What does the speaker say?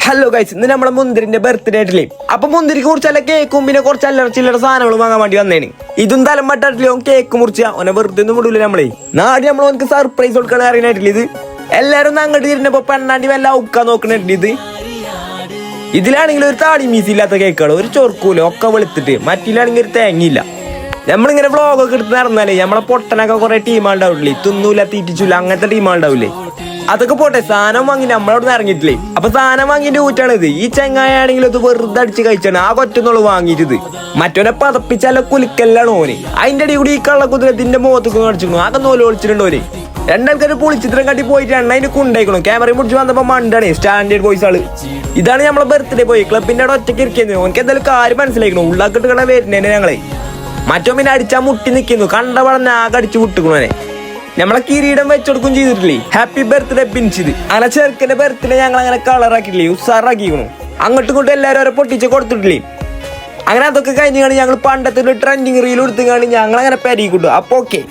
Hello guys, ഇന്ന് നമ്മളെ മുന്തിരിന്റെ birthday ആയിട്ടില്ലേ. അപ്പൊ മുന്തിരിക്ക് കുറിച്ചല്ല കേക്കും പിന്നെ കുറച്ച് അല്ലറ ചില്ലറ സാധനങ്ങൾ വാങ്ങാൻ വേണ്ടി വന്നേന്. ഇതും തലം പറ്റാട്ടില്ലേ, ഓൻ കേക്ക് മുറിച്ച ഓനെ വെറുതെ ഒന്നും വിടൂല. നമ്മളെ നാട് നമ്മളോനക്ക് സർപ്രൈസ് കൊടുക്കാൻ അറിയണായിട്ടില്ല. ഇത് എല്ലാരും ഒന്ന് അങ്ങോട്ട് തിരിഞ്ഞപ്പോ പെണ്ണാണ്ടി വല്ല ഔക്കാൻ നോക്കണില്ല. ഇതിലാണെങ്കിൽ ഒരു താടി മീസ് ഇല്ലാത്ത കേക്കുകൾ, ഒരു ചൊർക്കൂല, ഒക്കെ വെളുത്തിട്ട്. മറ്റിലാണെങ്കിൽ ഒരു തേങ്ങയില്ല. നമ്മളിങ്ങനെ വ്ളോഗൊക്കെ എടുത്ത് നടന്നാലേ നമ്മളെ പൊട്ടനൊക്കെ കുറെ ടീമാണ്ടാവില്ലേ, തിന്നൂല തീറ്റിച്ചില്ല, അങ്ങനത്തെ ടീമാണ്ടാവില്ലേ. അതൊക്കെ പോട്ടെ, സാധനം വാങ്ങി നമ്മളവിടെ ഇറങ്ങിയിട്ടില്ലേ. അപ്പൊ സാധനം വാങ്ങിന്റെ ഊറ്റാണിത്. ഈ ചെങ്ങായാണെങ്കിലും ഇത് വെറുതെ അടിച്ച് കഴിച്ചാണ് ആ കൊറ്റെന്നുള്ളു വാങ്ങിയിട്ടത്. മറ്റോനെ പതപ്പിച്ചാല കുലിക്കല്ലാണ് ഓന്. അതിന്റെ അടി കൂടി ഈ കള്ളക്കുതിരത്തിന്റെ മുഖത്തൊക്കെ കളിച്ചിരുന്നു. ആകെ നോല് ഒളിച്ചിട്ടുണ്ട് ഓന്. രണ്ടാൾക്കാർ പുളിച്ചിത്രം കാട്ടി പോയിട്ട് അതിന് കൊണ്ടായിക്കണം. ക്യാമറ മുടിച്ച് വന്നപ്പോ മണ്ടാണ് സ്റ്റാൻഡേർഡ് ബോയ്സ് ആള്. ഇതാണ് നമ്മളെ ബർത്ത്ഡേ പോയി ക്ലബിന്റെ അവിടെ ഒറ്റയ്ക്ക് ഇരിക്കുന്നത്. ഓനക്ക് എന്തായാലും കാര്യം മനസ്സിലാക്കണം. ഉള്ളാക്കിട്ട് കട വരുന്നേനെ ഞങ്ങളെ. മറ്റോ പിന്നെ അടിച്ചാ മുട്ടി നിൽക്കുന്നു. കണ്ട വളഞ്ഞ ആകെ അടിച്ചു മുട്ടിക്കണോനെ. നമ്മളെ കിരീടം വെച്ചെടുക്കും ചെയ്തിട്ടില്ലേ. Happy birthday Pinsith. അങ്ങനെ ചെറുക്കന്റെ ബർത്ത്ഡേ ഞങ്ങൾ അങ്ങനെ കളറാക്കിയില്ലേ, ഉസാറാക്കിക്കണു. അങ്ങോട്ടും ഇങ്ങോട്ടും എല്ലാവരും ഓരോ പൊട്ടിച്ച് കൊടുത്തിട്ടില്ലേ. അങ്ങനെ അതൊക്കെ കഴിഞ്ഞാണ് ഞങ്ങൾ പണ്ടത്തെ ഒരു ട്രെൻഡിങ് റീൽ എടുത്തുകൊണ്ട് ഞങ്ങൾ അങ്ങനെ പെരുകിട്ടു. അപ്പൊ ഓക്കെ.